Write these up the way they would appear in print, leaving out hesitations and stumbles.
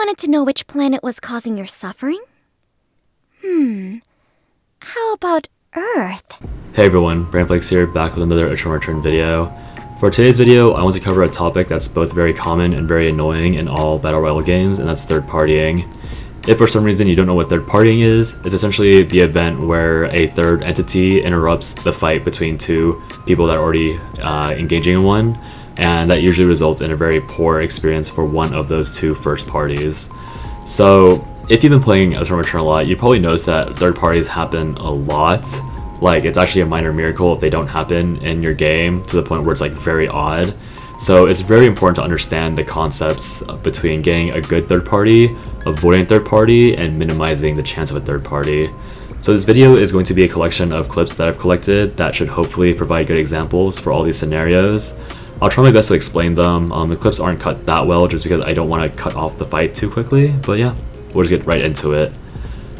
wanted to know which planet was causing your suffering? How about Earth? Hey everyone, Brandflakes here, back with another Eternal Return video. For today's video, I want to cover a topic that's both very common and very annoying in all Battle Royale games, and that's third partying. If for some reason you don't know what third partying is, it's essentially the event where a third entity interrupts the fight between two people that are already engaging in one, and that usually results in a very poor experience for one of those two first parties. So if you've been playing Eternal Return a lot, you probably noticed that third parties happen a lot. Like, it's actually a minor miracle if they don't happen in your game, to the point where it's like very odd. So it's very important to understand the concepts between getting a good third party, avoiding third party, and minimizing the chance of a third party. So this video is going to be a collection of clips that I've collected that should hopefully provide good examples for all these scenarios. I'll try my best to explain them. The clips aren't cut that well just because I don't want to cut off the fight too quickly, but yeah, we'll just get right into it.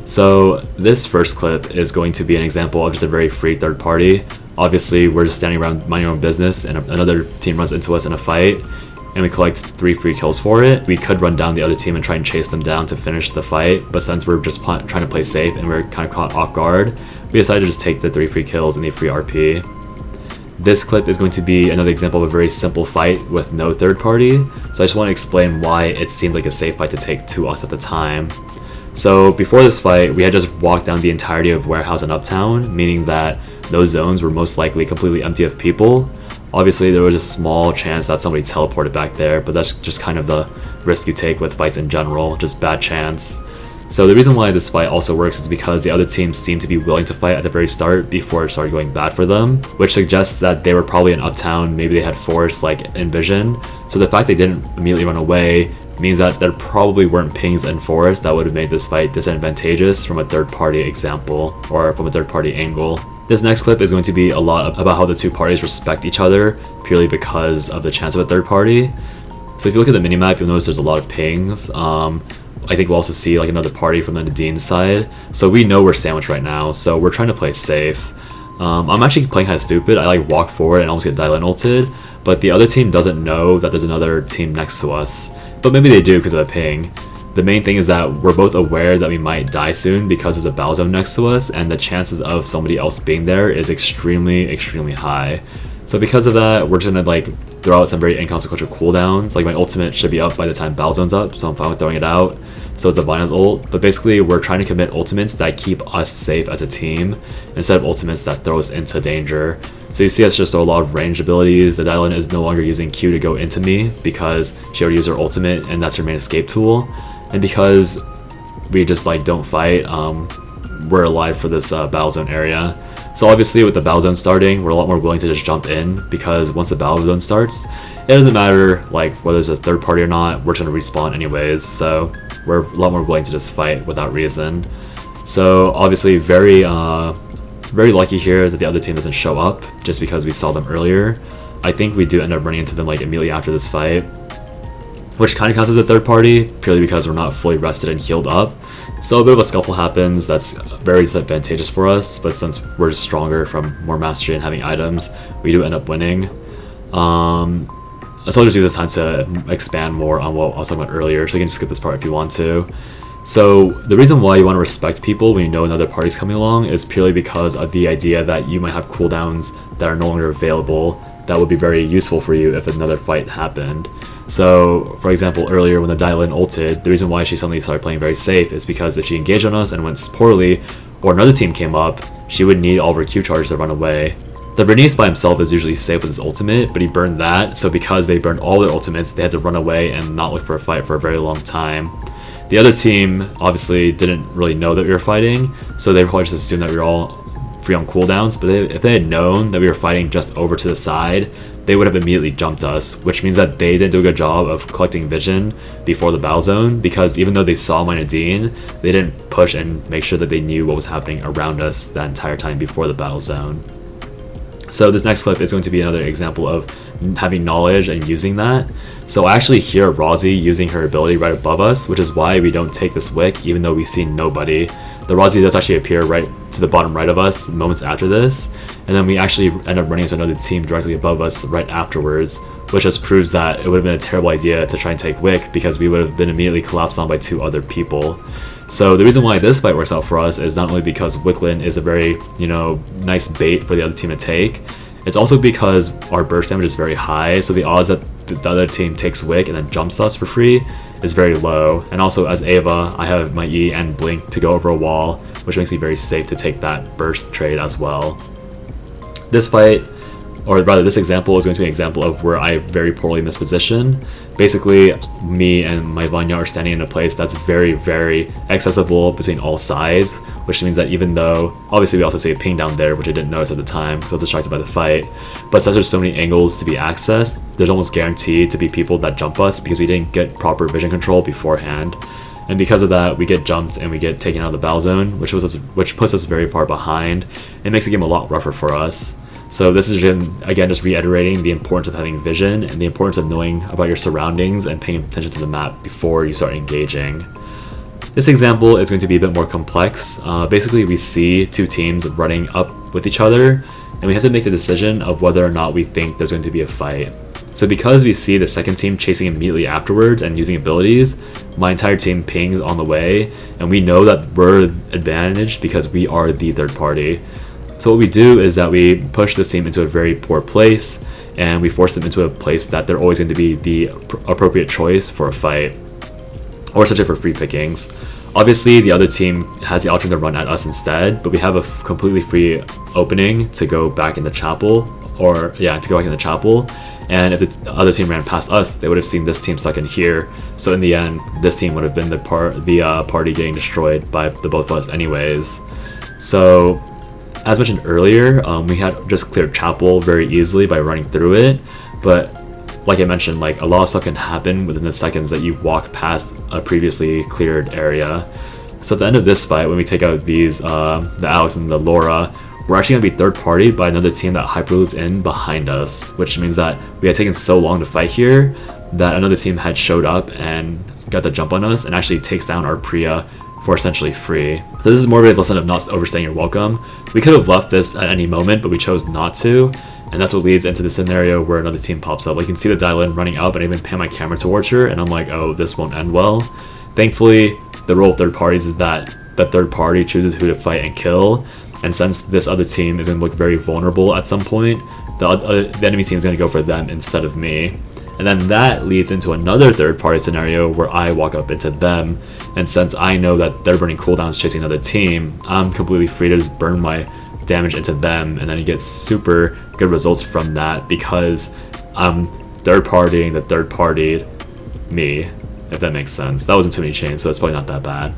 So this first clip is going to be an example of just a very free third party. Obviously, we're just standing around minding our own business and another team runs into us in a fight and we collect 3 free kills for it. We could run down the other team and try and chase them down to finish the fight, but since we're just trying to play safe and we're kind of caught off guard, we decided to just take the 3 free kills and the free RP. This clip is going to be another example of a very simple fight with no third party, so I just want to explain why it seemed like a safe fight to take to us at the time. So before this fight, we had just walked down the entirety of Warehouse and Uptown, meaning that those zones were most likely completely empty of people. Obviously, there was a small chance that somebody teleported back there, but that's just kind of the risk you take with fights in general, just bad chance. So the reason why this fight also works is because the other team seemed to be willing to fight at the very start before it started going bad for them, which suggests that they were probably in Uptown, maybe they had force like Envision. So the fact they didn't immediately run away means that there probably weren't pings in forest that would have made this fight disadvantageous from a third party example or from a third party angle. This next clip is going to be a lot about how the two parties respect each other purely because of the chance of a third party. So if you look at the minimap, you'll notice there's a lot of pings. I think we'll also see like another party from the Nadine's side. So we know we're sandwiched right now, so we're trying to play safe. I'm actually playing kind of stupid. I like walk forward and almost get Dylan ulted, but the other team doesn't know that there's another team next to us. But maybe they do because of the ping. The main thing is that we're both aware that we might die soon because there's a battle zone next to us, and the chances of somebody else being there is extremely high. So because of that, we're just gonna like throw out some very inconsequential cooldowns. Like my ultimate should be up by the time battle zone's up, so I'm fine with throwing it out. So it's a Vina's ult, but basically we're trying to commit ultimates that keep us safe as a team instead of ultimates that throw us into danger. So you see us just throw a lot of ranged abilities. The Dylan is no longer using Q to go into me because she already used her ultimate and that's her main escape tool. And because we just like don't fight, we're alive for this battle zone area. So obviously with the battle zone starting, we're a lot more willing to just jump in because once the battle zone starts, it doesn't matter like whether there's a third party or not, we're just gonna respawn anyways. So we're a lot more willing to just fight without reason. So obviously very lucky here that the other team doesn't show up just because we saw them earlier. I think we do end up running into them like immediately after this fight, which kind of counts as a third party purely because we're not fully rested and healed up. So a bit of a scuffle happens that's very disadvantageous for us, but since we're just stronger from more mastery and having items, we do end up winning. So I'll just use this time to expand more on what I was talking about earlier, so you can just skip this part if you want to. So the reason why you want to respect people when you know another party's coming along is purely because of the idea that you might have cooldowns that are no longer available that would be very useful for you if another fight happened. So for example, earlier when the Dylan ulted, the reason why she suddenly started playing very safe is because if she engaged on us and went poorly, or another team came up, she would need all of her Q charges to run away. The Bernice by himself is usually safe with his ultimate, but he burned that, so because they burned all their ultimates, they had to run away and not look for a fight for a very long time. The other team obviously didn't really know that we were fighting, so they probably just assumed that we were all free on cooldowns, but if they had known that we were fighting just over to the side, they would have immediately jumped us, which means that they didn't do a good job of collecting vision before the battle zone, because even though they saw my Nadine, they didn't push and make sure that they knew what was happening around us that entire time before the battle zone. So this next clip is going to be another example of having knowledge and using that. So I actually hear Rosie using her ability right above us, which is why we don't take this wick even though we see nobody. the Razi does actually appear right to the bottom right of us moments after this, and then we actually end up running into another team directly above us right afterwards, which just proves that it would have been a terrible idea to try and take Wick because we would have been immediately collapsed on by 2 other people. So the reason why this fight works out for us is not only because Wicklin is a very, nice bait for the other team to take, it's also because our burst damage is very high, so the odds that the other team takes Wick and then jumps us for free is very low. And also as Ava, I have my E and Blink to go over a wall, which makes me very safe to take that burst trade as well. This fight, or rather this example, is going to be an example of where I very poorly misposition. Basically, me and my Vanya are standing in a place that's very, very accessible between all sides, which means that even though, obviously we also see a ping down there, which I didn't notice at the time because I was distracted by the fight, but since there's so many angles to be accessed, there's almost guaranteed to be people that jump us because we didn't get proper vision control beforehand. And because of that, we get jumped and we get taken out of the battle zone, which puts us very far behind and makes the game a lot rougher for us. So this is again just reiterating the importance of having vision and the importance of knowing about your surroundings and paying attention to the map before you start engaging. This example is going to be a bit more complex. Basically, we see 2 teams running up with each other, and we have to make the decision of whether or not we think there's going to be a fight. So because we see the second team chasing immediately afterwards and using abilities, my entire team pings on the way, and we know that we're advantaged because we are the third party. So what we do is that we push this team into a very poor place, and we force them into a place that they're always going to be the appropriate choice for a fight, or essentially for free pickings. Obviously, the other team has the option to run at us instead, but we have a completely free opening to go back in the chapel, and if the other team ran past us, they would have seen this team stuck in here. So in the end, this team would have been the party getting destroyed by the both of us anyways. So as mentioned earlier, we had just cleared chapel very easily by running through it, but like I mentioned, like a lot of stuff can happen within the seconds that you walk past a previously cleared area. So at the end of this fight, when we take out these, the Alex and the Laura, we're actually going to be third party by another team that hyperlooped in behind us, which means that we had taken so long to fight here that another team had showed up and got the jump on us and actually takes down our Priya for essentially free. So this is more of a lesson of not overstaying your welcome. We could have left this at any moment, but we chose not to, and that's what leads into the scenario where another team pops up. Like you can see the Dylan running up, and I even pan my camera towards her, and I'm like, oh, this won't end well. Thankfully, the role of third parties is that the third party chooses who to fight and kill, and since this other team is going to look very vulnerable at some point, the enemy team is going to go for them instead of me. And then that leads into another third party scenario where I walk up into them, and since I know that they're burning cooldowns chasing another team, I'm completely free to just burn my damage into them, and then you get super good results from that because I'm third partying the third partied me, if that makes sense. That wasn't too many chains, so it's probably not that bad.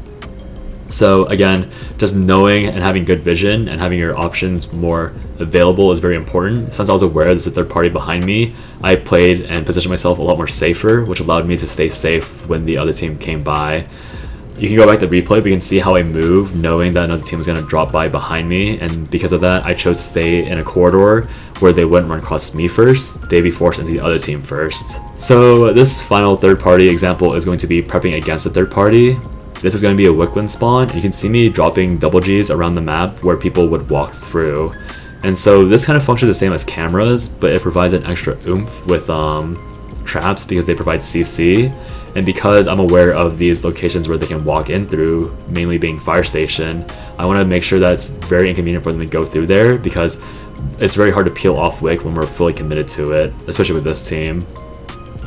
So again, just knowing and having good vision and having your options more available is very important. Since I was aware there's a third party behind me, I played and positioned myself a lot more safer, which allowed me to stay safe when the other team came by. You can go back to the replay, but you can see how I move knowing that another team was going to drop by behind me, and because of that I chose to stay in a corridor where they wouldn't run across me first, they'd be forced into the other team first. So this final third party example is going to be prepping against a third party. This is going to be a Wicklin spawn, and you can see me dropping double Gs around the map where people would walk through. And so this kind of functions the same as cameras, but it provides an extra oomph with traps because they provide CC. And because I'm aware of these locations where they can walk in through, mainly being fire station, I want to make sure that it's very inconvenient for them to go through there because it's very hard to peel off Wick when we're fully committed to it, especially with this team.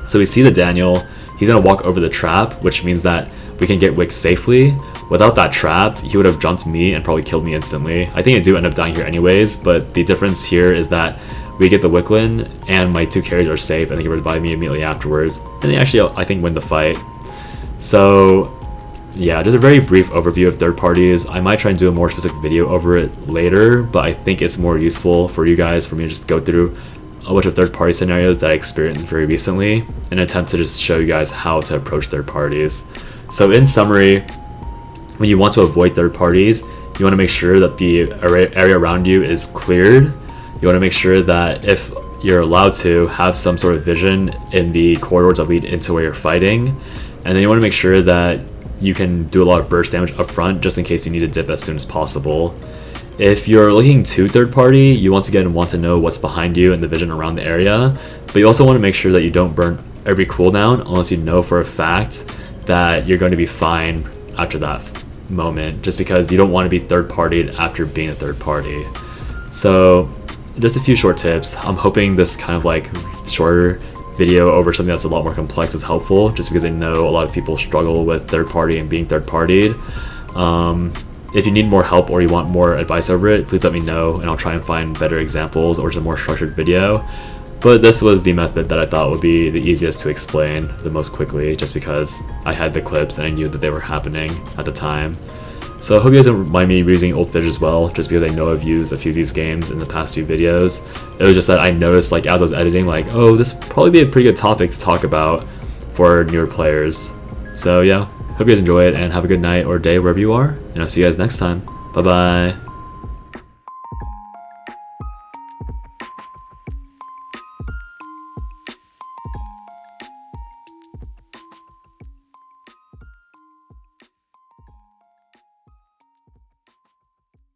So we see the Daniel, he's going to walk over the trap, which means that we can get Wick safely. Without that trap, he would have jumped me and probably killed me instantly. I think I do end up dying here anyways, but the difference here is that we get the Wicklin and my 2 carries are safe and they can revive me immediately afterwards. And they actually, I think, win the fight. So yeah, just a very brief overview of third parties. I might try and do a more specific video over it later, but I think it's more useful for you guys for me to just go through a bunch of third party scenarios that I experienced very recently in an attempt to just show you guys how to approach third parties. So in summary, when you want to avoid third parties, you want to make sure that the area around you is cleared. You want to make sure that if you're allowed to, have some sort of vision in the corridors that lead into where you're fighting. And then you want to make sure that you can do a lot of burst damage up front just in case you need to dip as soon as possible. If you're looking to third party, you once again want to know what's behind you and the vision around the area, but you also want to make sure that you don't burn every cooldown unless you know for a fact that you're going to be fine after that moment, just because you don't want to be third partied after being a third party. So just a few short tips. I'm hoping this kind of like shorter video over something that's a lot more complex is helpful, just because I know a lot of people struggle with third party and being third partied. If you need more help or you want more advice over it, please let me know and I'll try and find better examples or just a more structured video. But this was the method that I thought would be the easiest to explain the most quickly, just because I had the clips and I knew that they were happening at the time. So I hope you guys don't mind me using old footage as well, just because I know I've used a few of these games in the past few videos. It was just that I noticed, like, as I was editing, like, oh, this would probably be a pretty good topic to talk about for newer players. So yeah, hope you guys enjoy it and have a good night or day wherever you are, and I'll see you guys next time. Bye bye.